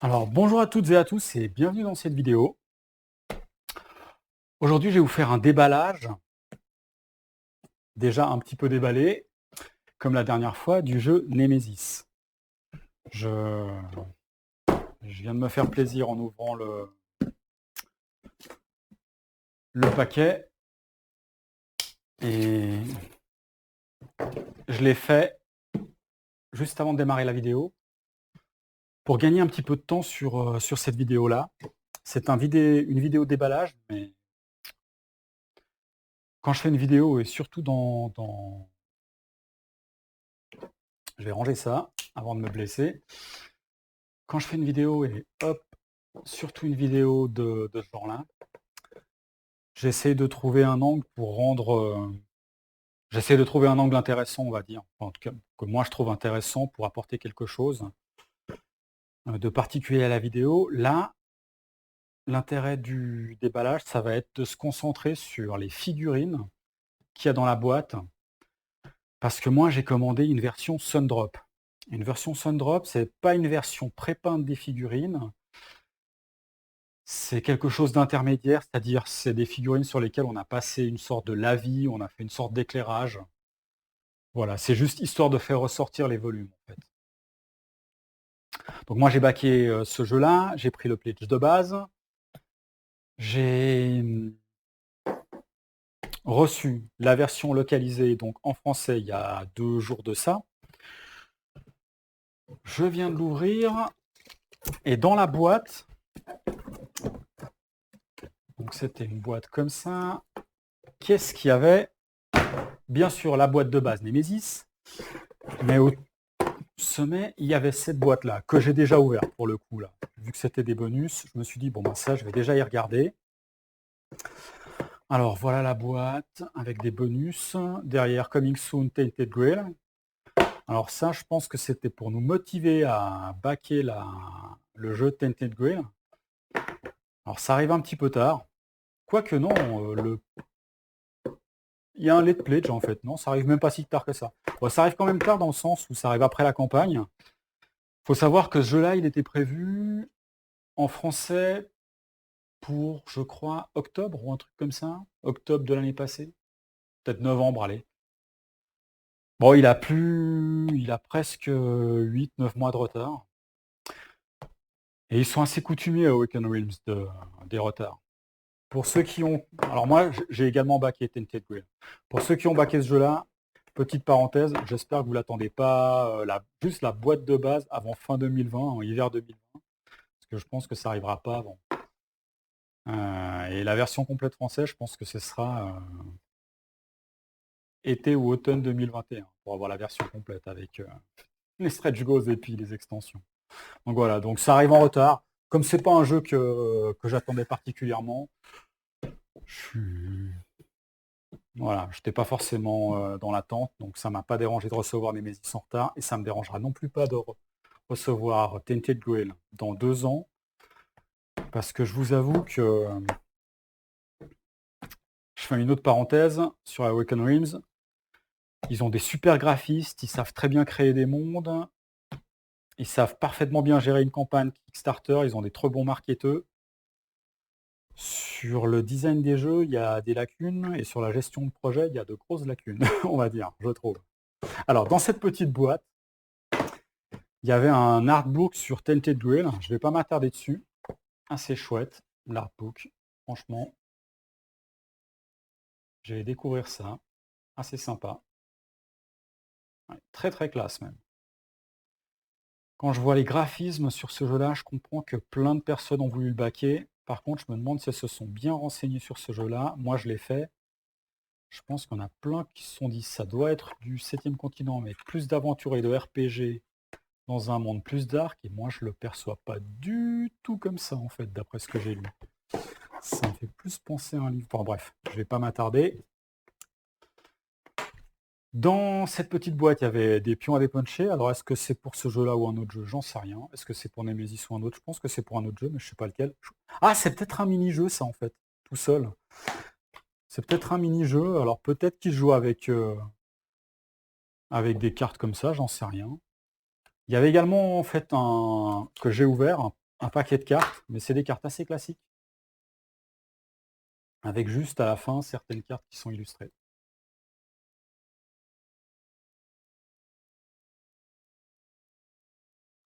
Alors bonjour à toutes et à tous et bienvenue dans cette vidéo. Aujourd'hui je vais vous faire un déballage, déjà un petit peu déballé, comme la dernière fois, du jeu Nemesis. Je, je viens de me faire plaisir en ouvrant le paquet et je l'ai fait juste avant de démarrer la vidéo pour gagner un petit peu de temps sur cette vidéo-là. C'est une vidéo déballage, mais quand je fais une vidéo et surtout je vais ranger ça avant de me blesser. Quand je fais une vidéo et hop, surtout une vidéo de ce genre-là, j'essaie de trouver un angle pour j'essaie de trouver un angle intéressant, on va dire. En tout cas, que moi je trouve intéressant pour apporter quelque chose de particulier à la vidéo. Là, l'intérêt du déballage, ça va être de se concentrer sur les figurines qu'il y a dans la boîte. Parce que moi, j'ai commandé une version Sundrop. Une version Sundrop, c'est pas une version pré-peinte des figurines. C'est quelque chose d'intermédiaire, c'est-à-dire c'est des figurines sur lesquelles on a passé une sorte de lavis, on a fait une sorte d'éclairage. Voilà, c'est juste histoire de faire ressortir les volumes, en fait. Donc moi j'ai baqué, ce jeu-là, j'ai pris le pledge de base. J'ai, reçu la version localisée, donc en français, il y a 2 jours de ça. Je viens de l'ouvrir et dans la boîte, donc c'était une boîte comme ça. Qu'est-ce qu'il y avait? Bien sûr la boîte de base Nemesis, mais au sommet, il y avait cette boîte-là, que j'ai déjà ouverte pour le coup là. Vu que c'était des bonus, je me suis dit, bon ben ça, je vais déjà y regarder. Alors voilà la boîte avec des bonus. Derrière, Coming Soon, Tainted Grail. Alors ça, je pense que c'était pour nous motiver à backer le jeu Tainted Grail. Alors ça arrive un petit peu tard. Quoique non, il y a un late pledge en fait. Non, ça arrive même pas si tard que ça. Bon, ça arrive quand même tard dans le sens où ça arrive après la campagne. Faut savoir que ce jeu-là, il était prévu en français pour, je crois, octobre ou un truc comme ça. Octobre de l'année passée. Peut-être novembre, allez. Bon, il a presque 8-9 mois de retard. Et ils sont assez coutumiers à Awaken Realms des retards. Pour ceux qui ont... Alors moi, j'ai également backé Tainted Grail. Pour ceux qui ont backé ce jeu-là, petite parenthèse, j'espère que vous l'attendez pas, juste la boîte de base avant fin 2020, en hiver 2020, parce que je pense que ça n'arrivera pas avant. Et la version complète française, je pense que ce sera été ou automne 2021 pour avoir la version complète avec les stretch goals et puis les extensions. Donc voilà, donc ça arrive en retard. Comme c'est pas un jeu que j'attendais particulièrement, voilà, je n'étais pas forcément dans l'attente, donc ça m'a pas dérangé de recevoir Nemesis en retard, et ça me dérangera non plus pas de recevoir Tainted Grail dans 2 ans, parce que je vous avoue que je fais une autre parenthèse sur Awaken Realms. Ils ont des super graphistes, ils savent très bien créer des mondes, ils savent parfaitement bien gérer une campagne Kickstarter, ils ont des très bons marketeurs. Sur le design des jeux, il y a des lacunes, et sur la gestion de projet, il y a de grosses lacunes, on va dire, je trouve. Alors, dans cette petite boîte, il y avait un artbook sur Tainted Grail, je ne vais pas m'attarder dessus. Assez chouette, l'artbook, franchement. J'ai découvrir ça, assez sympa. Ouais, très très classe même. Quand je vois les graphismes sur ce jeu-là, je comprends que plein de personnes ont voulu le baquer. Par contre, je me demande si elles se sont bien renseignées sur ce jeu-là. Moi, je l'ai fait. Je pense qu'on a plein qui se sont dit ça doit être du 7e continent, mais plus d'aventure et de RPG dans un monde plus dark. Et moi, je le perçois pas du tout comme ça, en fait, d'après ce que j'ai lu. Ça me fait plus penser à un livre. Enfin bref, je vais pas m'attarder. Dans cette petite boîte, il y avait des pions à dépuncher. Alors, est-ce que c'est pour ce jeu-là ou un autre jeu? J'en sais rien. Est-ce que c'est pour Nemesis ou un autre? Je pense que c'est pour un autre jeu, mais je sais pas lequel. Ah, c'est peut-être un mini-jeu, ça, en fait, tout seul. C'est peut-être un mini-jeu. Alors, peut-être qu'il joue avec des cartes comme ça, j'en sais rien. Il y avait également, en fait, que j'ai ouvert, un paquet de cartes, mais c'est des cartes assez classiques. Avec juste à la fin certaines cartes qui sont illustrées.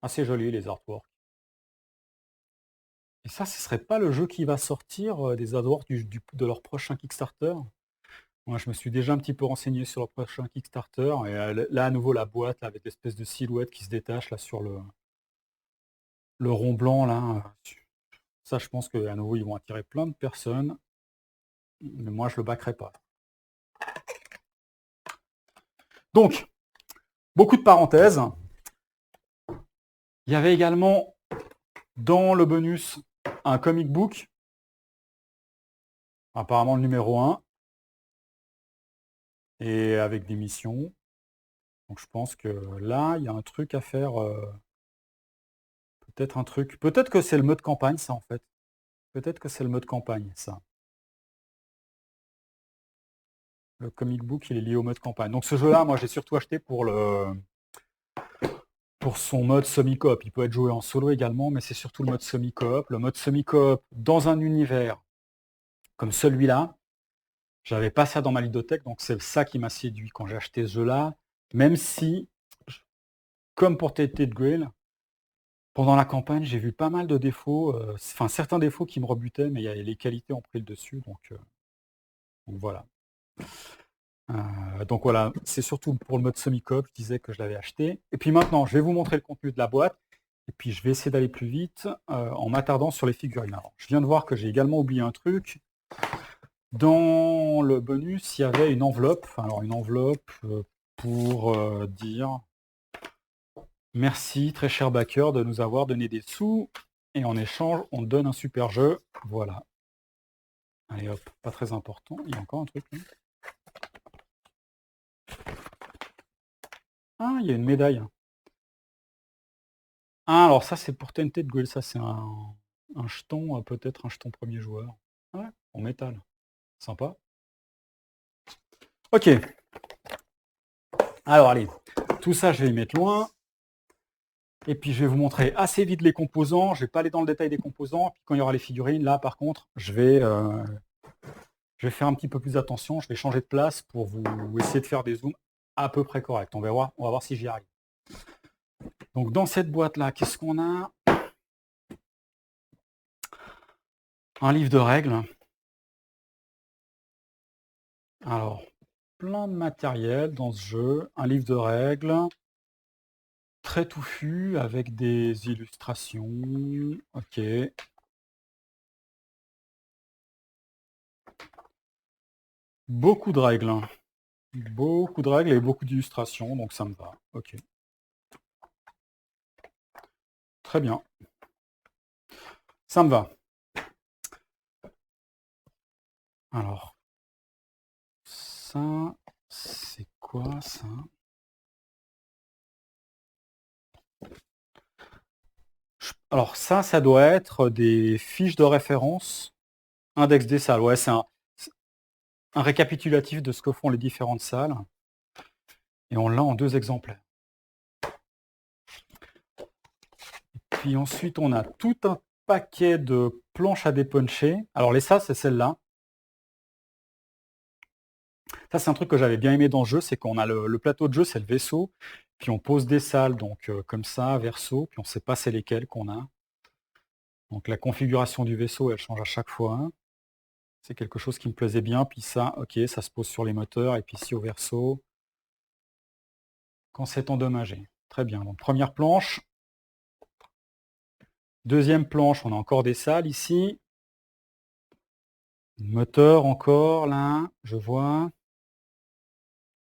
Assez joli les artworks. Et ça, ce serait pas le jeu qui va sortir des artworks de leur prochain Kickstarter? Moi, je me suis déjà un petit peu renseigné sur leur prochain Kickstarter. Et là, à nouveau, la boîte avec l'espèce de silhouette qui se détache là sur le rond blanc là. Ça, je pense qu'à nouveau, ils vont attirer plein de personnes. Mais moi, je le backerai pas. Donc, beaucoup de parenthèses. Il y avait également dans le bonus un comic book. Apparemment le numéro 1. Et avec des missions. Donc je pense que là, il y a un truc à faire. Peut-être un truc. Peut-être que c'est le mode campagne, ça, en fait. Peut-être que c'est le mode campagne, ça. Le comic book, il est lié au mode campagne. Donc ce jeu-là, moi, j'ai surtout acheté pour son mode semi-coop. Il peut être joué en solo également, mais c'est surtout le mode semi-coop. Le mode semi-coop dans un univers comme celui-là, j'avais pas ça dans ma ludothèque, donc c'est ça qui m'a séduit quand j'ai acheté ce jeu-là. Même si, comme pour Tainted Grail, pendant la campagne, j'ai vu pas mal de défauts, enfin certains défauts qui me rebutaient, mais les qualités ont pris le dessus, donc voilà. Donc voilà, c'est surtout pour le mode semi-coop, je disais que je l'avais acheté. Et puis maintenant, je vais vous montrer le contenu de la boîte, et puis je vais essayer d'aller plus vite en m'attardant sur les figurines. Alors, je viens de voir que j'ai également oublié un truc. Dans le bonus, il y avait une enveloppe, alors une enveloppe pour dire merci très cher backer de nous avoir donné des sous, et en échange, on te donne un super jeu. Voilà. Allez hop, pas très important. Il y a encore un truc là. Ah, il y a une médaille. Ah, alors ça, c'est pour Tainted Grail. Ça, c'est un jeton, peut-être un jeton premier joueur. Ah ouais, en métal. Sympa. Ok. Alors, allez. Tout ça, je vais y mettre loin. Et puis, je vais vous montrer assez vite les composants. Je ne vais pas aller dans le détail des composants. Puis, quand il y aura les figurines, là, par contre, je vais faire un petit peu plus attention. Je vais changer de place pour vous essayer de faire des zooms à peu près corrects. On va voir si j'y arrive. Donc, dans cette boîte-là, qu'est-ce qu'on a? Un livre de règles. Alors, plein de matériel dans ce jeu. Un livre de règles. Très touffu, avec des illustrations. Ok. Beaucoup de règles. Beaucoup de règles et beaucoup d'illustrations, donc ça me va. Ok. Très bien. Ça me va. Alors, ça, c'est quoi ça? Alors ça doit être des fiches de référence. Index des salles, ouais, c'est un récapitulatif de ce que font les différentes salles. Et on l'a en 2 exemplaires. Puis ensuite, on a tout un paquet de planches à dépuncher. Alors les salles, c'est celle-là. Ça, c'est un truc que j'avais bien aimé dans le jeu, c'est qu'on a le plateau de jeu, c'est le vaisseau, puis on pose des salles, donc comme ça, verso, puis on ne sait pas c'est lesquelles qu'on a. Donc la configuration du vaisseau, elle change à chaque fois. C'est quelque chose qui me plaisait bien, puis ça, ok, ça se pose sur les moteurs, et puis ici au verso, quand c'est endommagé. Très bien, donc première planche. Deuxième planche, on a encore des salles ici. Moteur encore, là, je vois.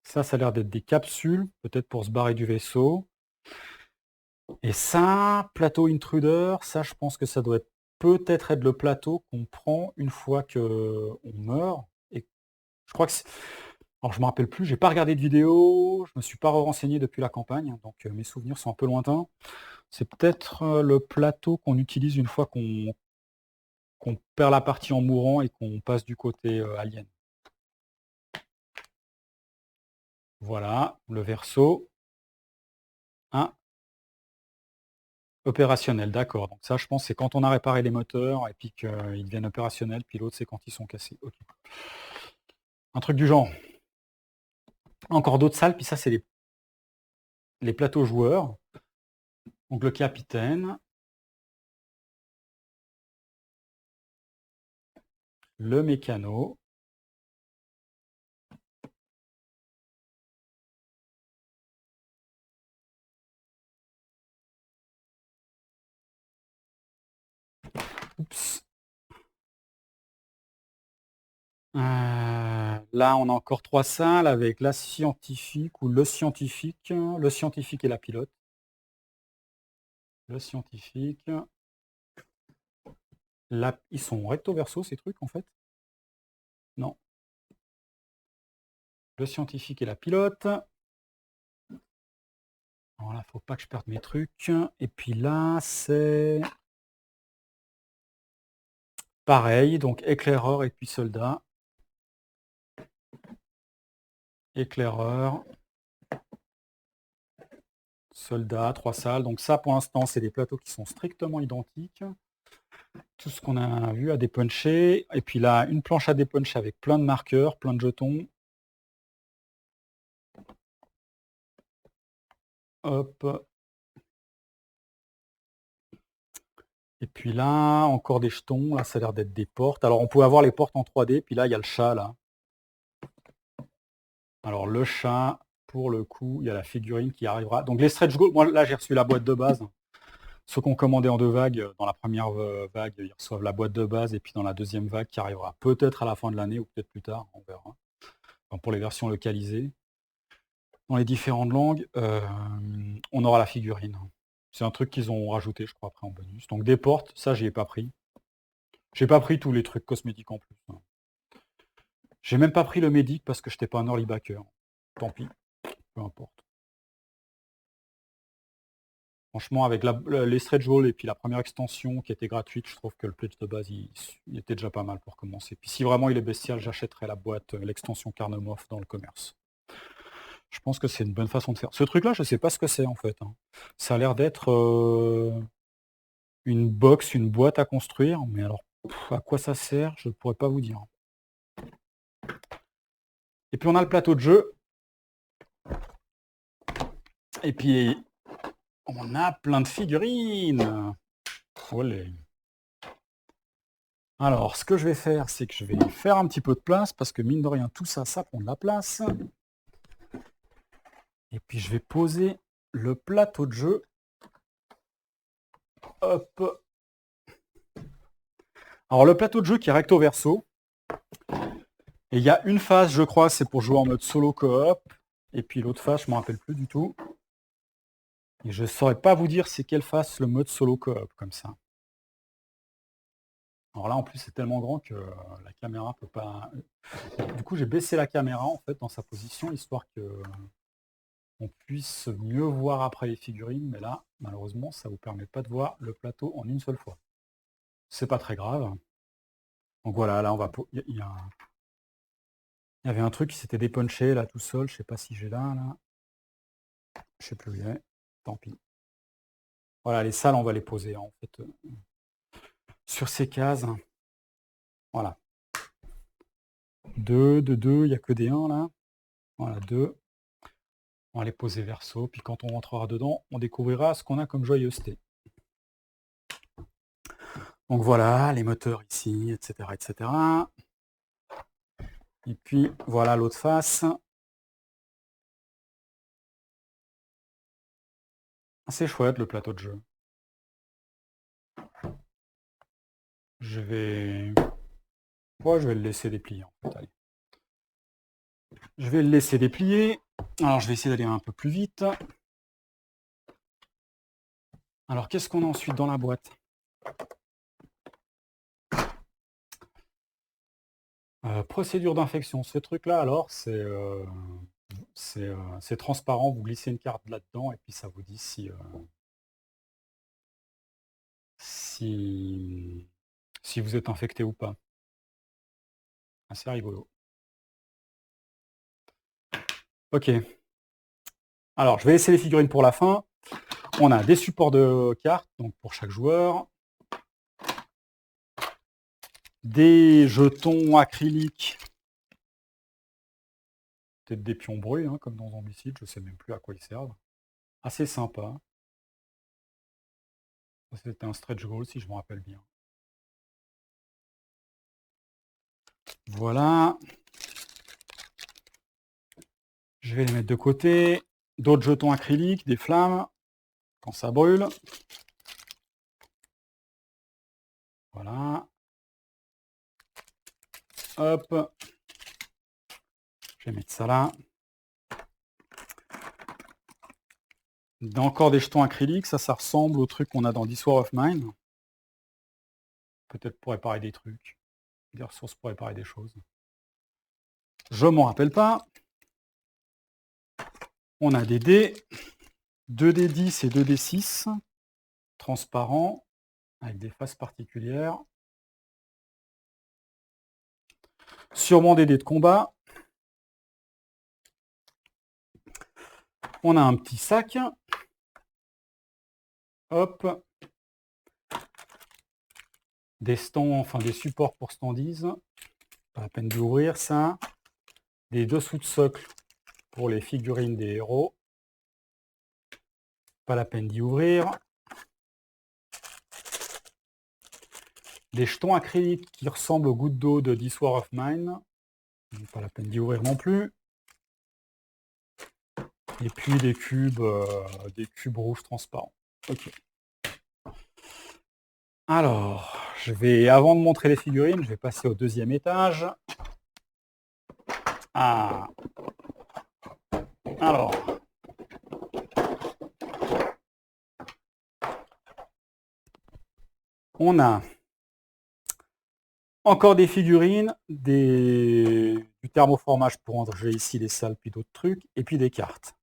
Ça a l'air d'être des capsules, peut-être pour se barrer du vaisseau. Et ça, plateau intruder, ça je pense que ça doit peut-être être le plateau qu'on prend une fois qu'on meurt. Et je crois que alors je me rappelle plus, j'ai pas regardé de vidéo, je me suis pas renseigné depuis la campagne, donc mes souvenirs sont un peu lointains. C'est peut-être le plateau qu'on utilise une fois qu'on perd la partie en mourant et qu'on passe du côté alien. Voilà, le verso. Opérationnel, d'accord. Donc ça, je pense, c'est quand on a réparé les moteurs et puis qu'ils deviennent opérationnels, puis l'autre, c'est quand ils sont cassés. Ok. Un truc du genre. Encore d'autres salles, puis ça, c'est les plateaux joueurs. Donc le capitaine, le mécano, oups. Là, on a encore 3 salles avec la scientifique ou le scientifique et la pilote. Le scientifique. Là, ils sont recto verso ces trucs en fait? Non. Le scientifique et la pilote. Voilà, faut pas que je perde mes trucs. Et puis là, c'est pareil, donc éclaireur et puis soldat. Éclaireur. Soldat, 3 salles. Donc ça, pour l'instant, c'est des plateaux qui sont strictement identiques. Tout ce qu'on a vu à dépuncher. Et puis là, une planche à dépuncher avec plein de marqueurs, plein de jetons. Hop. Et puis là, encore des jetons. Là, ça a l'air d'être des portes. Alors, on pouvait avoir les portes en 3D. Puis là, il y a le chat, là. Alors, le chat, pour le coup, il y a la figurine qui arrivera. Donc, les stretch goals, moi, là, j'ai reçu la boîte de base. Ceux qui ont commandé en 2 vagues, dans la première vague, ils reçoivent la boîte de base. Et puis, dans la deuxième vague, qui arrivera peut-être à la fin de l'année ou peut-être plus tard, on verra. Enfin, pour les versions localisées. Dans les différentes langues, on aura la figurine. C'est un truc qu'ils ont rajouté, je crois, après en bonus. Donc des portes, ça, j'y ai pas pris. J'ai pas pris tous les trucs cosmétiques en plus. J'ai même pas pris le médic parce que je n'étais pas un early backer. Tant pis, peu importe. Franchement, avec les stretch goals et puis la première extension qui était gratuite, je trouve que le pitch de base, il était déjà pas mal pour commencer. Puis si vraiment il est bestial, j'achèterai la boîte, l'extension Carnomorph dans le commerce. Je pense que c'est une bonne façon de faire. Ce truc-là, je sais pas ce que c'est en fait, hein. Ça a l'air d'être une box, une boîte à construire, mais alors à quoi ça sert, je ne pourrais pas vous dire. Et puis on a le plateau de jeu. Et puis on a plein de figurines. Olé. Alors, ce que je vais faire, c'est que je vais faire un petit peu de place, parce que mine de rien, tout ça, ça prend de la place. Et puis je vais poser le plateau de jeu. Hop. Alors le plateau de jeu qui est recto verso. Et il y a une phase, je crois, c'est pour jouer en mode solo coop. Et puis l'autre phase, je ne me rappelle plus du tout. Et je ne saurais pas vous dire c'est quelle phase le mode solo coop comme ça. Alors là, en plus, c'est tellement grand que la caméra peut pas. Du coup, j'ai baissé la caméra en fait dans sa position, histoire que on puisse mieux voir après les figurines. Mais là, malheureusement, ça vous permet pas de voir le plateau en une seule fois. C'est pas très grave. Donc voilà, là, on va. Il y avait un truc qui s'était dépunché là tout seul. Je sais pas si j'ai là. Je sais plus où il est. Tant pis. Voilà, les salles, on va les poser en fait sur ces cases. Voilà. 2, il n'y a que des 1 là. Voilà, 2. On va les poser verso, puis quand on rentrera dedans, on découvrira ce qu'on a comme joyeuseté. Donc voilà, les moteurs ici, etc. etc. Et puis voilà l'autre face. C'est chouette le plateau de jeu. Je vais le laisser déplier en fait. Allez. Je vais le laisser déplier. Alors je vais essayer d'aller un peu plus vite. Alors qu'est-ce qu'on a ensuite dans la boîte? Procédure d'infection. Ce truc-là, alors, c'est transparent. Vous glissez une carte là-dedans et puis ça vous dit si vous êtes infecté ou pas. Assez rigolo. Ok. Alors, je vais laisser les figurines pour la fin. On a des supports de cartes, donc pour chaque joueur. Des jetons acryliques. Peut-être des pions bruits, hein, comme dans Zombicide, je sais même plus à quoi ils servent. Assez sympa. C'était un stretch goal, si je me rappelle bien. Voilà. Je vais les mettre de côté. D'autres jetons acryliques, des flammes, quand ça brûle. Voilà. Hop. Je vais mettre ça là. Encore des jetons acryliques, ça ressemble au truc qu'on a dans This War of Mine. Peut-être pour réparer des trucs. Des ressources pour réparer des choses. Je m'en rappelle pas. On a des dés. 2D10 et 2D6. Transparents. Avec des faces particulières. Sûrement des dés de combat. On a un petit sac. Hop. Des stands, enfin des supports pour standees. Pas la peine d'ouvrir ça. Des dessous de socle pour les figurines des héros. Pas la peine d'y ouvrir. Des jetons acryliques qui ressemblent aux gouttes d'eau de This War of Mine. Pas la peine d'y ouvrir non plus. Et puis des cubes rouges transparents. Ok. Alors, avant de montrer les figurines, je vais passer au deuxième étage. Ah. Alors. On a encore des figurines, du thermoformage pour ranger ici les salles, puis d'autres trucs, et puis des cartes.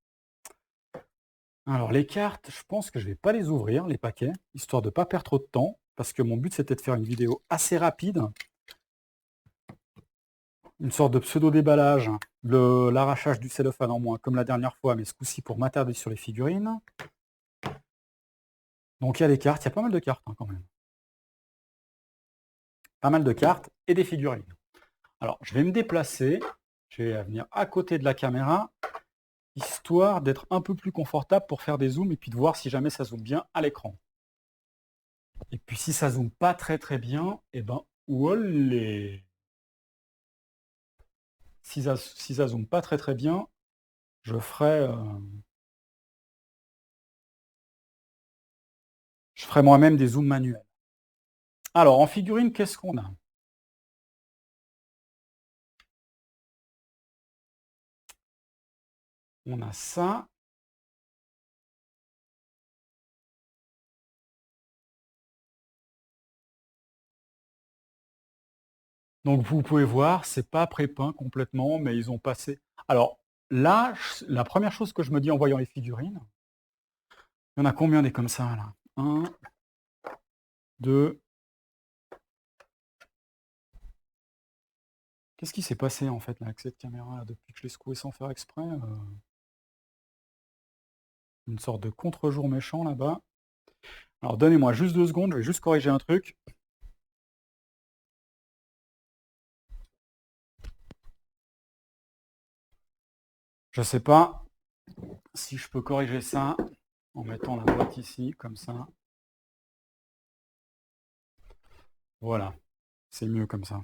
Alors les cartes, je pense que je ne vais pas les ouvrir, les paquets, histoire de ne pas perdre trop de temps, parce que mon but c'était de faire une vidéo assez rapide. Une sorte de pseudo-déballage, l'arrachage du cellophane en moins, comme la dernière fois, mais ce coup-ci pour m'attarder sur les figurines. Donc il y a les cartes, il y a pas mal de cartes hein, quand même. Pas mal de cartes et des figurines. Alors je vais me déplacer, je vais venir à côté de la caméra, histoire d'être un peu plus confortable pour faire des zooms et puis de voir si jamais ça zoome bien à l'écran. Et puis si ça zoome pas très très bien, et ben olé. Si ça zoome pas très très bien, je ferai moi-même des zooms manuels. Alors en figurine, qu'est-ce qu'on a? On a ça. Donc vous pouvez voir, c'est pas pré-peint complètement, mais ils ont passé. Alors là, la première chose que je me dis en voyant les figurines, il y en a combien des comme ça là? 1, 2. Qu'est-ce qui s'est passé en fait là, avec cette caméra là, depuis que je l'ai secouée sans faire exprès Une sorte de contre-jour méchant là-bas. Alors donnez-moi juste 2 secondes, je vais juste corriger un truc. Je sais pas si je peux corriger ça en mettant la boîte ici, comme ça. Voilà, c'est mieux comme ça.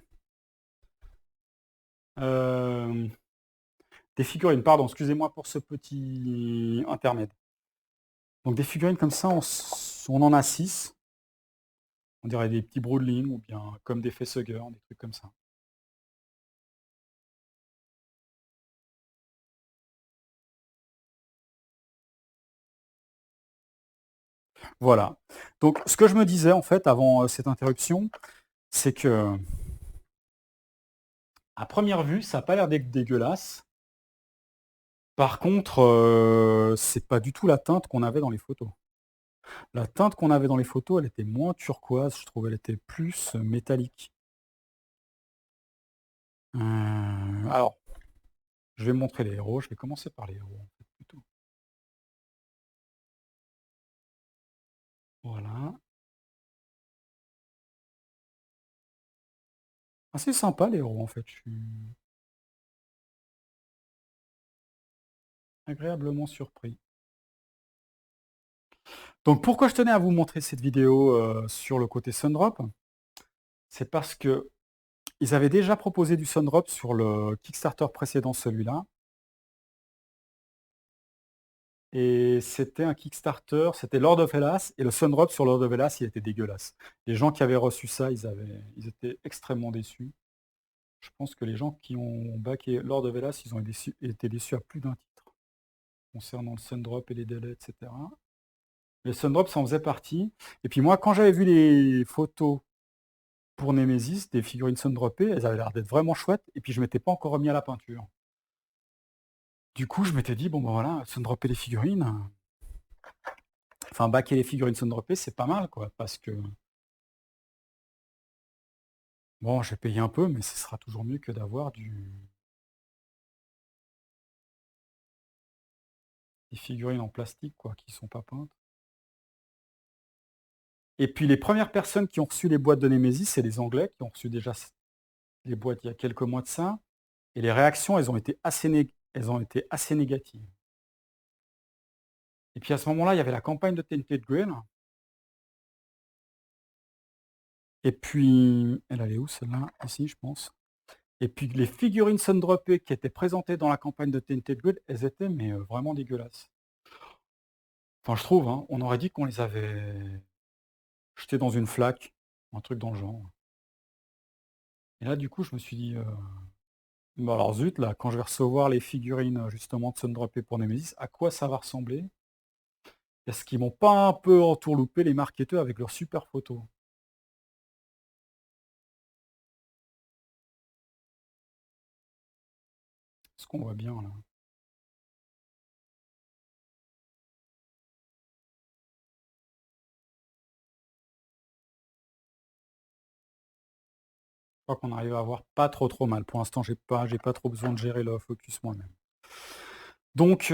Des figurines, pardon, excusez-moi pour ce petit intermède. Donc des figurines comme ça, on en a 6. On dirait des petits broodlings ou bien comme des facehuggers, des trucs comme ça. Voilà. Donc ce que je me disais en fait avant cette interruption, c'est que à première vue, ça n'a pas l'air dégueulasse. Par contre, c'est pas du tout la teinte qu'on avait dans les photos. La teinte qu'on avait dans les photos, elle était moins turquoise, je trouve, elle était plus métallique. Alors, je vais montrer les héros, je vais commencer par les héros, en fait, plutôt. Voilà. Assez sympa les héros en fait, je suis agréablement surpris. Donc pourquoi je tenais à vous montrer cette vidéo sur le côté Sundrop? C'est parce que ils avaient déjà proposé du Sundrop sur le Kickstarter précédent, celui-là. Et c'était un Kickstarter, c'était Lord of Hellas, et le Sundrop sur Lord of Hellas, il était dégueulasse. Les gens qui avaient reçu ça, ils étaient extrêmement déçus. Je pense que les gens qui ont backé Lord of Hellas, ils ont été déçus à plus d'un titre, concernant le Sundrop et les délais, etc. Les Sundrop, ça en faisait partie. Et puis moi, quand j'avais vu les photos pour Nemesis, des figurines Sundropées, elles avaient l'air d'être vraiment chouettes, et puis je m'étais pas encore remis à la peinture. Du coup, je m'étais dit, bon ben voilà, Sundropper les figurines, enfin backer les figurines Sundropées, c'est pas mal, quoi, parce que bon, j'ai payé un peu, mais ce sera toujours mieux que d'avoir des figurines en plastique, quoi, qui sont pas peintes. Et puis les premières personnes qui ont reçu les boîtes de Nemesis, c'est les Anglais qui ont reçu déjà les boîtes il y a quelques mois de ça. Et les réactions, elles ont été assez négatives. Et puis à ce moment-là, il y avait la campagne de Tainted Grail. Et puis, elle allait où celle-là? Ici, je pense. Et puis les figurines Sundropées qui étaient présentées dans la campagne de Tainted Grail, elles étaient mais vraiment dégueulasses. Enfin, je trouve, hein, on aurait dit qu'on les avait jetées dans une flaque, un truc dans le genre. Et là, du coup, je me suis dit, bah alors zut, là, quand je vais recevoir les figurines justement de Sundropé pour Nemesis, à quoi ça va ressembler? Est-ce qu'ils m'ont pas un peu entourloupé les marketeurs avec leurs super photos? Ce qu'on voit bien là. Je crois qu'on arrive à voir pas trop mal. Pour l'instant, j'ai pas trop besoin de gérer le focus moi-même. Donc,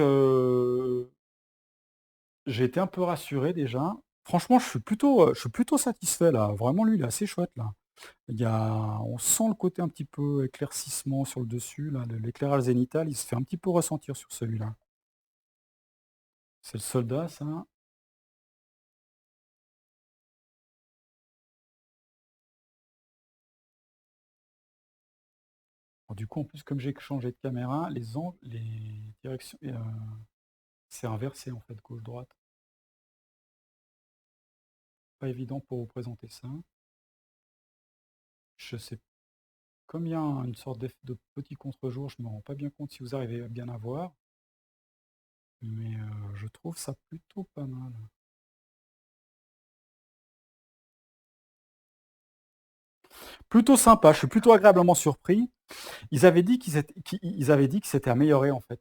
j'ai été un peu rassuré déjà. Franchement, je suis plutôt satisfait là. Vraiment, lui, il est assez chouette là. On sent le côté un petit peu éclaircissement sur le dessus, là, l'éclairage zénital, il se fait un petit peu ressentir sur celui-là. C'est le soldat, ça. Alors, du coup, en plus, comme j'ai changé de caméra, les angles, les directions, c'est inversé en fait, gauche-droite. Pas évident pour vous présenter ça. Je sais, comme il y a une sorte d'effet de petit contre-jour, je me rends pas bien compte si vous arrivez à bien à voir, mais je trouve ça plutôt pas mal. Plutôt sympa, je suis plutôt agréablement surpris. Ils avaient dit qu'ils avaient dit que c'était amélioré en fait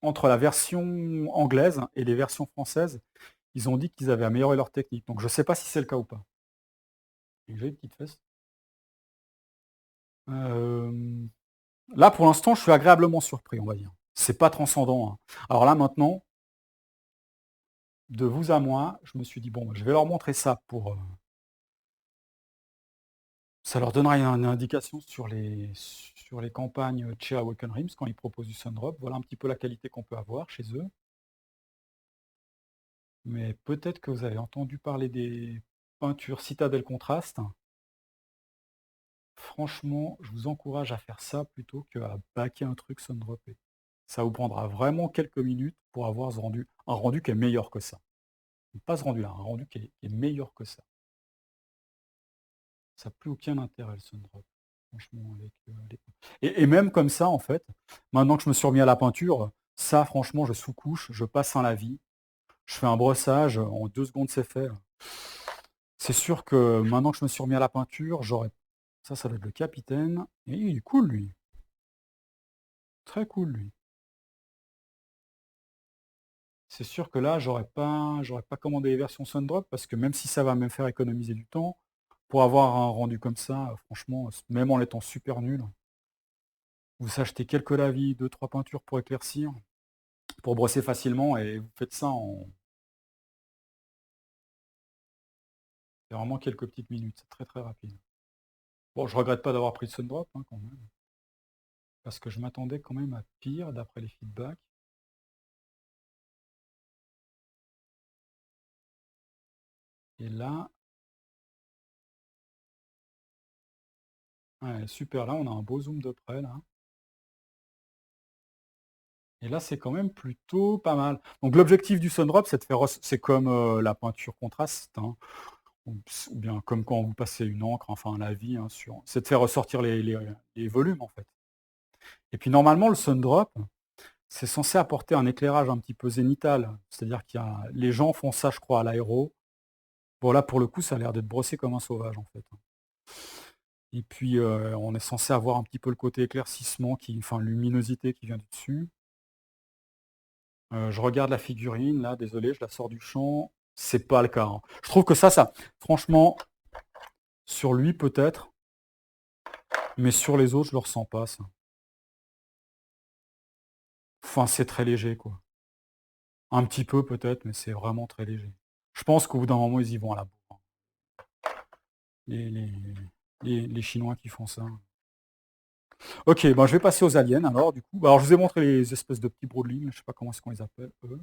entre la version anglaise et les versions françaises. Ils ont dit qu'ils avaient amélioré leur technique. Donc je sais pas si c'est le cas ou pas. J'ai une petite fesse. Euh, Là pour l'instant, je suis agréablement surpris, on va dire. C'est pas transcendant, hein. Alors là maintenant, de vous à moi, je me suis dit bon, je vais leur montrer ça pour. Ça leur donnera une indication sur les campagnes chez Awaken Realms quand ils proposent du Sundrop. Voilà un petit peu la qualité qu'on peut avoir chez eux. Mais peut-être que vous avez entendu parler des peintures Citadel Contrast. Franchement, je vous encourage à faire ça plutôt qu'à baquer un truc Sundropé. Ça vous prendra vraiment quelques minutes pour avoir un rendu qui est meilleur que ça. Pas ce rendu-là, un rendu qui est meilleur que ça. Ça n'a plus aucun intérêt le Sundrop. Franchement, et même comme ça, en fait, maintenant que je me suis remis à la peinture, ça, franchement, je sous-couche, je passe un lavis, je fais un brossage, en 2 secondes, c'est fait. C'est sûr que maintenant que je me suis remis à la peinture, j'aurais. Ça doit être le capitaine. Et il est cool, lui. Très cool, lui. C'est sûr que là, j'aurais pas commandé les versions Sundrop parce que même si ça va me faire économiser du temps, pour avoir un rendu comme ça, franchement, même en étant super nul, vous achetez quelques lavis, deux, trois peintures pour éclaircir, pour brosser facilement, et vous faites ça C'est vraiment quelques petites minutes, c'est très très rapide. Bon, je regrette pas d'avoir pris le Sundrop hein, quand même. Parce que je m'attendais quand même à pire d'après les feedbacks. Et là, ouais, super, là on a un beau zoom de près là. Et là c'est quand même plutôt pas mal. Donc l'objectif du Sundrop, c'est de faire c'est comme la peinture contraste, hein, ou bien comme quand vous passez une encre, enfin la vie, hein, c'est de faire ressortir les volumes en fait. Et puis normalement le Sundrop, c'est censé apporter un éclairage un petit peu zénital. C'est-à-dire les gens font ça, je crois, à l'aéro. Bon là pour le coup, ça a l'air d'être brossé comme un sauvage en fait. Et puis on est censé avoir un petit peu le côté éclaircissement, enfin luminosité qui vient du dessus. Je regarde la figurine, là, désolé, je la sors du champ. C'est pas le cas, hein. Je trouve que ça, franchement, sur lui peut-être, mais sur les autres, je le ressens pas, ça. Enfin, c'est très léger, quoi. Un petit peu peut-être, mais c'est vraiment très léger. Je pense qu'au bout d'un moment, ils y vont à la bourre, hein. Les, les, les Chinois qui font ça. Ok, bon, je vais passer aux aliens alors, du coup. Alors, je vous ai montré les espèces de petits broodlings, je sais pas comment est-ce qu'on les appelle, eux.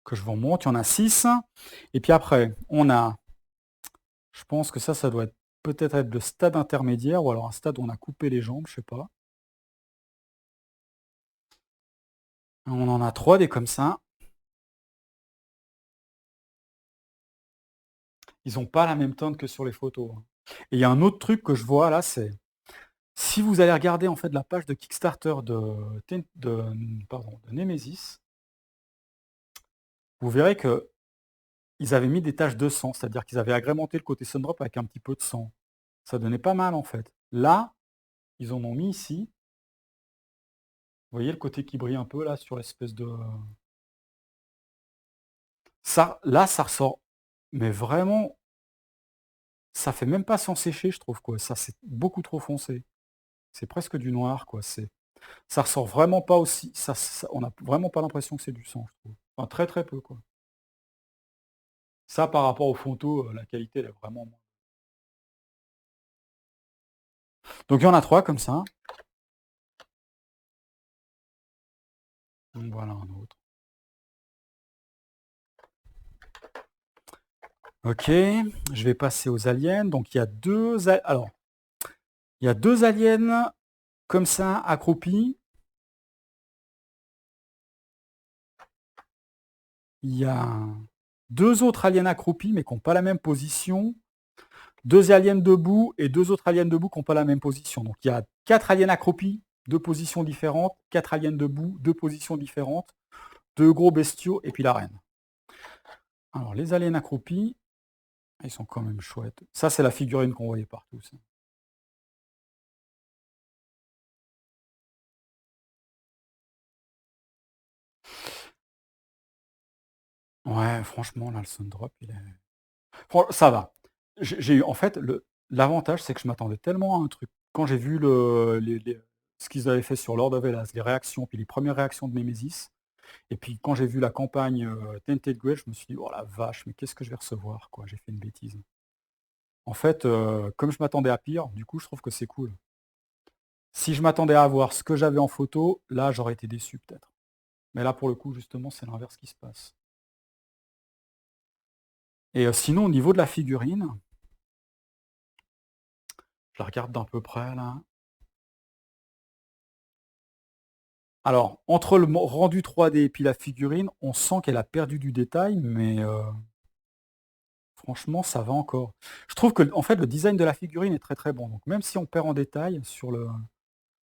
Que je vous remonte. Il y en a 6. Et puis après, on a, je pense que ça doit peut-être être le stade intermédiaire, ou alors un stade où on a coupé les jambes, je sais pas. On en a 3 des comme ça. Ils n'ont pas la même teinte que sur les photos, hein. Et il y a un autre truc que je vois là, c'est si vous allez regarder en fait la page de Kickstarter de Nemesis, vous verrez que ils avaient mis des taches de sang, c'est-à-dire qu'ils avaient agrémenté le côté Sundrop avec un petit peu de sang. Ça donnait pas mal en fait. Là, ils en ont mis ici. Vous voyez le côté qui brille un peu là sur l'espèce de. Ça, là, ça ressort. Mais vraiment, ça fait même pas sans sécher, je trouve, quoi. Ça, c'est beaucoup trop foncé. C'est presque du noir, quoi. Ça ressort vraiment pas aussi. On n'a vraiment pas l'impression que c'est du sang, je trouve. Enfin, très très peu, quoi. Ça, par rapport aux photos, la qualité, elle est vraiment moins. Donc il y en a 3 comme ça. Donc voilà un autre. Ok, je vais passer aux aliens. Donc il y a deux. Alors, il y a 2 aliens comme ça, accroupis. Il y a 2 autres aliens accroupis, mais qui n'ont pas la même position. 2 aliens debout et 2 autres aliens debout qui n'ont pas la même position. Donc il y a 4 aliens accroupis, 2 positions différentes, 4 aliens debout, 2 positions différentes, 2 gros bestiaux et puis la reine. Alors les aliens accroupis, ils sont quand même chouettes. Ça c'est la figurine qu'on voyait partout. Ça. Ouais, franchement, là, le Sundrop, il est. Ça va. J'ai eu, en fait, l'avantage, c'est que je m'attendais tellement à un truc. Quand j'ai vu ce qu'ils avaient fait sur Lord of Hellas, les réactions, puis les premières réactions de Nemesis, et puis quand j'ai vu la campagne Tainted Grail, je me suis dit, oh la vache, mais qu'est-ce que je vais recevoir, quoi. J'ai fait une bêtise. En fait, comme je m'attendais à pire, du coup, je trouve que c'est cool. Si je m'attendais à voir ce que j'avais en photo, là, j'aurais été déçu peut-être. Mais là, pour le coup, justement, c'est l'inverse qui se passe. Et sinon, au niveau de la figurine, je la regarde d'un peu près, là. Alors, entre le rendu 3D et puis la figurine, on sent qu'elle a perdu du détail, mais franchement, ça va encore. Je trouve que en fait, le design de la figurine est très très bon. Donc même si on perd en détail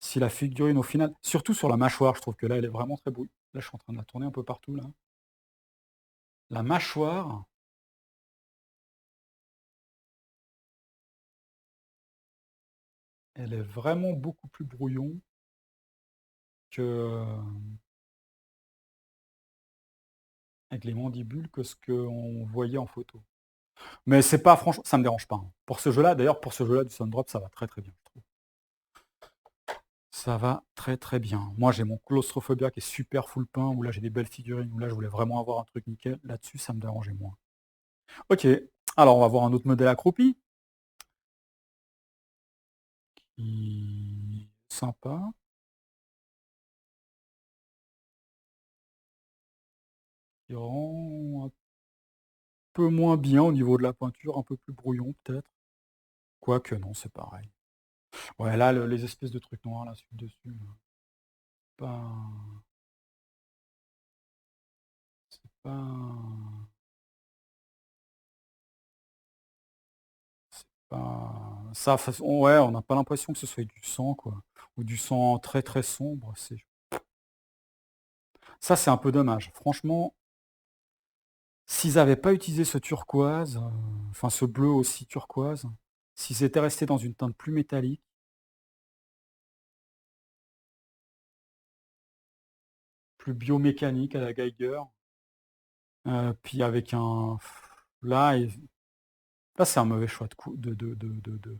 si la figurine au final, surtout sur la mâchoire, je trouve que là, elle est vraiment très beau. Là, je suis en train de la tourner un peu partout là. La mâchoire, elle est vraiment beaucoup plus brouillon que avec les mandibules que ce qu'on voyait en photo. Mais c'est pas franchement, ça me dérange pas, hein. Pour ce jeu-là, d'ailleurs, pour ce jeu-là du Sundrop, ça va très très bien, je trouve. Ça va très très bien. Moi j'ai mon Claustrophobia qui est super full pain, où là j'ai des belles figurines, où là je voulais vraiment avoir un truc nickel. Là-dessus, ça me dérangeait moins. Ok, alors on va voir un autre modèle accroupi. Sympa. Qui rend un peu moins bien au niveau de la peinture, un peu plus brouillon peut-être. Quoique non, c'est pareil. Ouais, là, les espèces de trucs noirs là, dessus, là, pas, c'est pas, ça, ouais, on n'a pas l'impression que ce soit du sang, quoi, ou du sang très très sombre. Ça, c'est un peu dommage. Franchement, s'ils n'avaient pas utilisé ce turquoise, enfin ce bleu aussi turquoise, s'ils étaient restés dans une teinte plus métallique, plus biomécanique à la Geiger, puis avec un, là, là c'est un mauvais choix de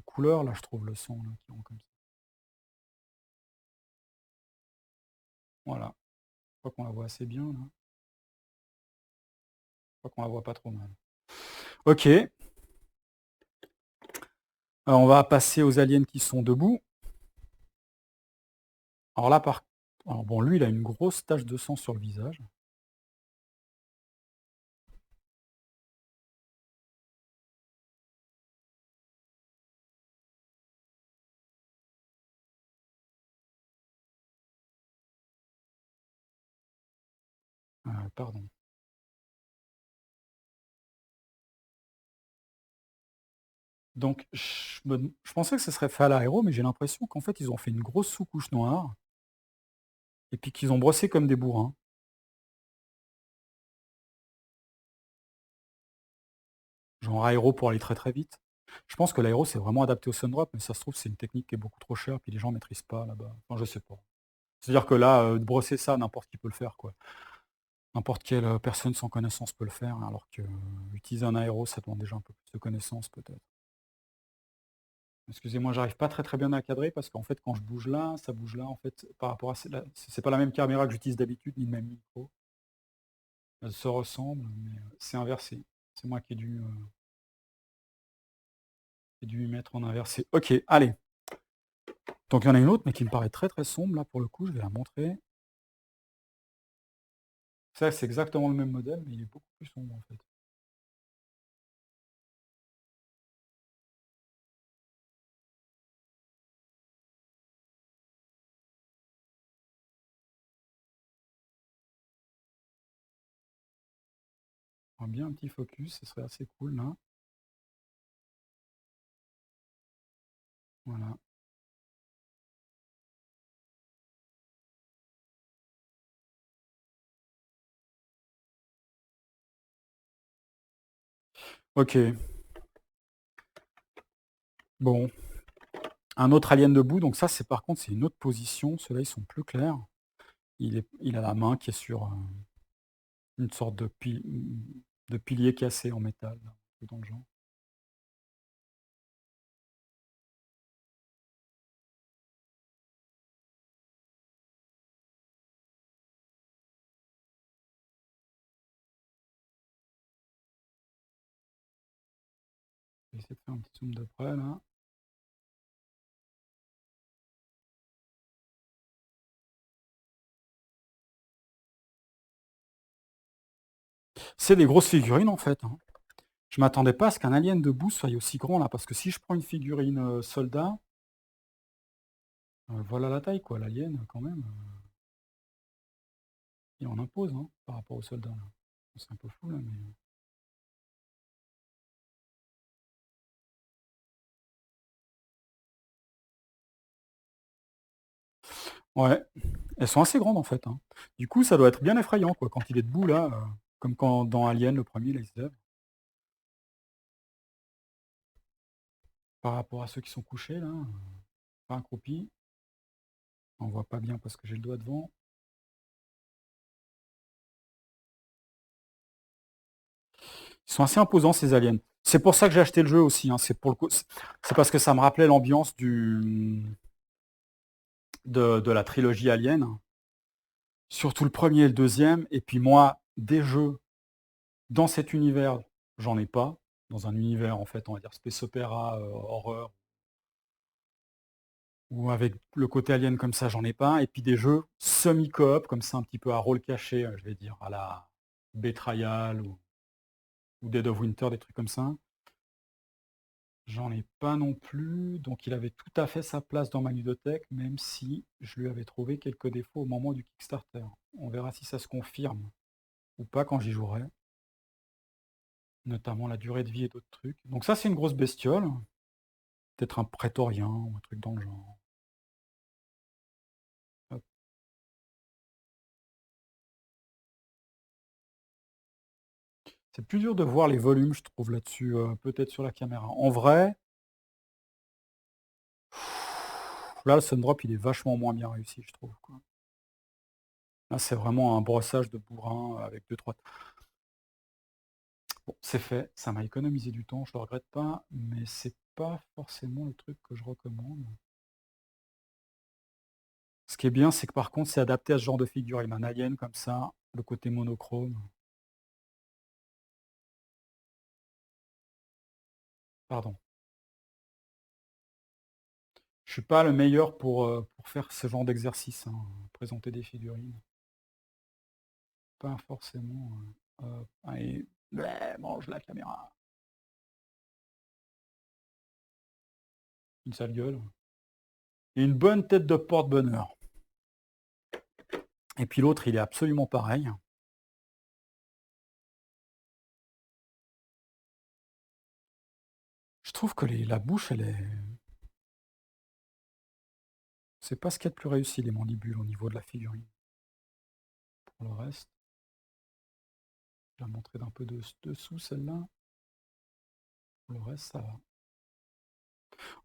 couleur, là, je trouve le sang là, qui rend comme ça. Voilà, je crois qu'on la voit assez bien là. Je crois qu'on la voit pas trop mal. Ok, alors on va passer aux aliens qui sont debout. Alors là, alors bon, lui, il a une grosse tache de sang sur le visage. Pardon. Donc, je pensais que ce serait fait à l'aéro, mais j'ai l'impression qu'en fait, ils ont fait une grosse sous-couche noire, et puis qu'ils ont brossé comme des bourrins. Genre aéro pour aller très très vite. Je pense que l'aéro, c'est vraiment adapté au sundrop, mais ça se trouve, c'est une technique qui est beaucoup trop chère, puis les gens ne maîtrisent pas là-bas. Enfin, je sais pas. C'est-à-dire que là, de brosser ça, n'importe qui peut le faire, quoi. N'importe quelle personne sans connaissance peut le faire, alors que utiliser un aéro, ça demande déjà un peu plus de connaissances, peut-être. Excusez-moi, j'arrive pas très très bien à cadrer parce qu'en fait, quand je bouge là, ça bouge là, en fait, par rapport à c'est pas la même caméra que j'utilise d'habitude, ni le même micro. Elles se ressemblent, mais c'est inversé. C'est moi qui ai dû m'y mettre en inversé. Ok, allez. Donc il y en a une autre, mais qui me paraît très très sombre, là pour le coup, je vais la montrer. Ça, c'est exactement le même modèle, mais il est beaucoup plus sombre en fait. Bien un petit focus, ce serait assez cool là. Voilà. Ok. Bon. Un autre alien debout, donc ça, c'est par contre, c'est une autre position. Ceux-là, ils sont plus clairs. Il a la main qui est sur une sorte de pilier cassé en métal, là, dans le genre. Je vais essayer de faire un petit zoom de près, là. C'est des grosses figurines, en fait, hein. Je m'attendais pas à ce qu'un alien debout soit aussi grand, là, parce que si je prends une figurine soldat, voilà la taille, quoi. L'alien, quand même, il en impose, hein, par rapport au soldat, là. C'est un peu fou, là, mais... Ouais, elles sont assez grandes, en fait, hein. Du coup, ça doit être bien effrayant, quoi, quand il est debout, là, comme quand dans Alien, le premier, là, il se lève. Par rapport à ceux qui sont couchés, là, pas accroupis. On voit pas bien parce que j'ai le doigt devant. Ils sont assez imposants, ces aliens. C'est pour ça que j'ai acheté le jeu aussi, hein. C'est parce que ça me rappelait l'ambiance de la trilogie Alien, surtout le premier et le deuxième. Et puis moi, des jeux dans cet univers, j'en ai pas. Dans un univers, en fait, on va dire space opéra, horreur, ou avec le côté alien comme ça, j'en ai pas. Et puis des jeux semi-coop, comme ça, un petit peu à rôle caché, je vais dire, à la Betrayal ou Dead of Winter, des trucs comme ça. J'en ai pas non plus, donc il avait tout à fait sa place dans ma ludothèque, même si je lui avais trouvé quelques défauts au moment du Kickstarter. On verra si ça se confirme ou pas quand j'y jouerai, notamment la durée de vie et d'autres trucs. Donc ça, c'est une grosse bestiole, peut-être un prétorien ou un truc dans le genre. Hop. C'est plus dur de voir les volumes, je trouve, là-dessus, peut-être sur la caméra. En vrai, là, le Sundrop, il est vachement moins bien réussi, je trouve, quoi. Là, c'est vraiment un brossage de bourrin avec 2-3. Bon, c'est fait, ça m'a économisé du temps, je le regrette pas, mais c'est pas forcément le truc que je recommande. Ce qui est bien, c'est que par contre, c'est adapté à ce genre de figurine, un alien comme ça, le côté monochrome. Pardon. Je suis pas le meilleur pour faire ce genre d'exercice, hein, présenter des figurines. Pas forcément. Allez, bleh, mange la caméra. Une sale gueule. Et une bonne tête de porte-bonheur. Et puis l'autre, il est absolument pareil. Je trouve que la bouche, elle est. C'est pas ce qu'il y a de plus réussi, les mandibules, au niveau de la figurine. Pour le reste, je vais la montrer d'un peu dessous, celle-là. Pour le reste, ça va.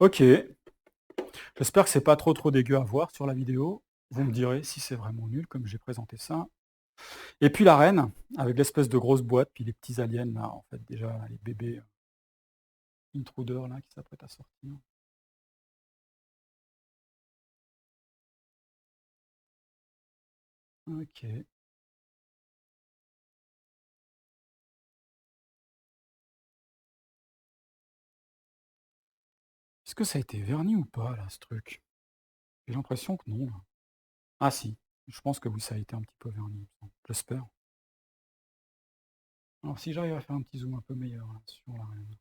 Ok. J'espère que c'est pas trop dégueu à voir sur la vidéo. Vous me direz si c'est vraiment nul, comme j'ai présenté ça. Et puis la reine, avec l'espèce de grosse boîte, puis les petits aliens, là, en fait, déjà, les bébés intruders, là, qui s'apprêtent à sortir. Ok. Est-ce que ça a été verni ou pas, là, ce truc? J'ai l'impression que non, là. Ah si, je pense que oui, ça a été un petit peu verni, j'espère. Alors si j'arrive à faire un petit zoom un peu meilleur là, sur la reine.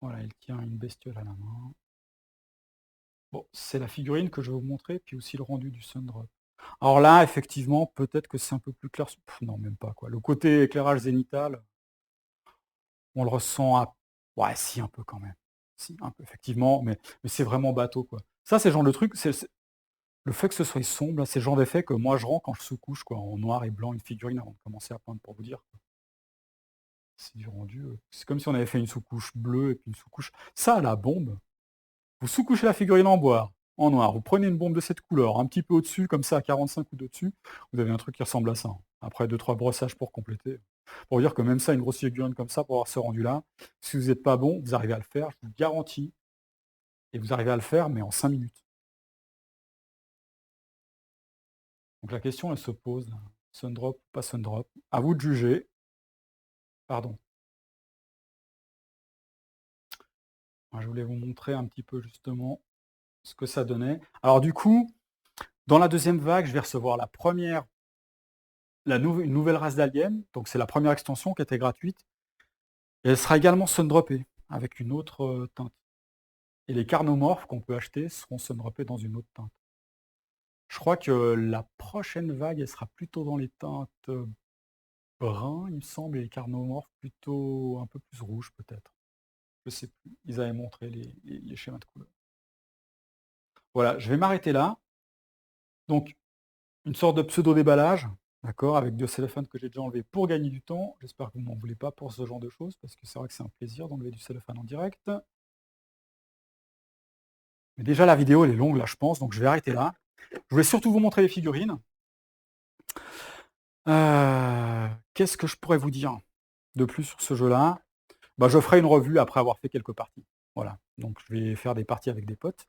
Voilà, il tient une bestiole à la main. Bon, c'est la figurine que je vais vous montrer, puis aussi le rendu du Sundrop. Alors là, effectivement, peut-être que c'est un peu plus clair. Non, même pas, quoi. Le côté éclairage zénital, on le ressent à. Ouais, si, un peu quand même. Si, un peu, effectivement, mais c'est vraiment bateau, quoi. Ça, c'est le genre de truc, le fait que ce soit sombre, là, c'est le genre d'effet que moi je rends quand je sous-couche, quoi, en noir et blanc, une figurine avant de commencer à peindre, pour vous dire, quoi. C'est du rendu. C'est comme si on avait fait une sous-couche bleue et puis une sous-couche. Ça, la bombe, vous sous-couchez la figurine en bois, en noir, vous prenez une bombe de cette couleur, un petit peu au-dessus, comme ça, à 45 ou d'au-dessus, vous avez un truc qui ressemble à ça. Après 2-3 brossages pour compléter. Pour vous dire que même ça, une grosse figurine comme ça, pour avoir ce rendu-là, si vous n'êtes pas bon, vous arrivez à le faire, je vous le garantis, et vous arrivez à le faire, mais en 5 minutes. Donc la question, elle se pose, Sundrop ou pas Sundrop. À vous de juger. Pardon. Je voulais vous montrer un petit peu justement ce que ça donnait. Alors du coup, dans la deuxième vague, je vais recevoir une nouvelle race d'aliens, donc c'est la première extension qui était gratuite, et elle sera également sundroppée, avec une autre teinte. Et les carnomorphes qu'on peut acheter seront sundroppés dans une autre teinte. Je crois que la prochaine vague, elle sera plutôt dans les teintes brun, il me semble, et les carnomorphes plutôt un peu plus rouge peut-être. Je sais plus. Ils avaient montré les schémas de couleurs. Voilà, je vais m'arrêter là. Donc, une sorte de pseudo-déballage, d'accord, avec deux cellophanes que j'ai déjà enlevés pour gagner du temps. J'espère que vous ne m'en voulez pas pour ce genre de choses, parce que c'est vrai que c'est un plaisir d'enlever du cellophane en direct. Mais déjà, la vidéo, elle est longue, là, je pense, donc je vais arrêter là. Je voulais surtout vous montrer les figurines. Qu'est-ce que je pourrais vous dire de plus sur ce jeu-là? Bah, je ferai une revue après avoir fait quelques parties. Voilà, donc je vais faire des parties avec des potes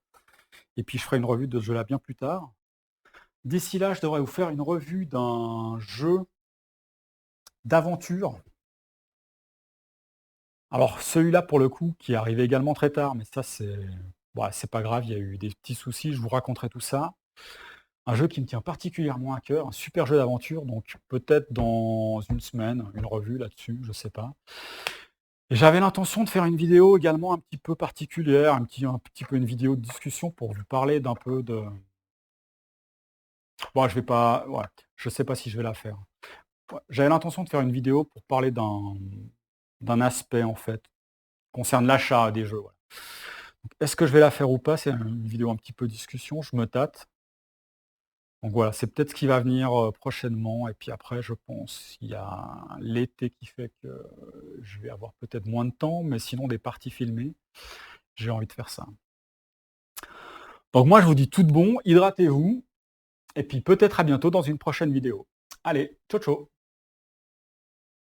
et puis je ferai une revue de ce jeu-là bien plus tard. D'ici là, je devrais vous faire une revue d'un jeu d'aventure. Alors celui-là, pour le coup, qui est arrivé également très tard, mais ça c'est pas grave, il y a eu des petits soucis, je vous raconterai tout ça. Un jeu qui me tient particulièrement à cœur, un super jeu d'aventure, donc peut-être dans une semaine, une revue là-dessus, je sais pas. Et j'avais l'intention de faire une vidéo également un petit peu particulière, un petit peu une vidéo de discussion pour vous parler d'un peu de... Bon, je vais pas... Ouais, je sais pas si je vais la faire. Ouais, j'avais l'intention de faire une vidéo pour parler d'un aspect, en fait, concerne l'achat des jeux. Voilà. Donc, est-ce que je vais la faire ou pas? C'est une vidéo un petit peu discussion, je me tâte. Donc voilà, c'est peut-être ce qui va venir prochainement. Et puis après, je pense, il y a l'été qui fait que je vais avoir peut-être moins de temps, mais sinon des parties filmées, j'ai envie de faire ça. Donc moi, je vous dis tout de bon, hydratez-vous, et puis peut-être à bientôt dans une prochaine vidéo. Allez, ciao ciao.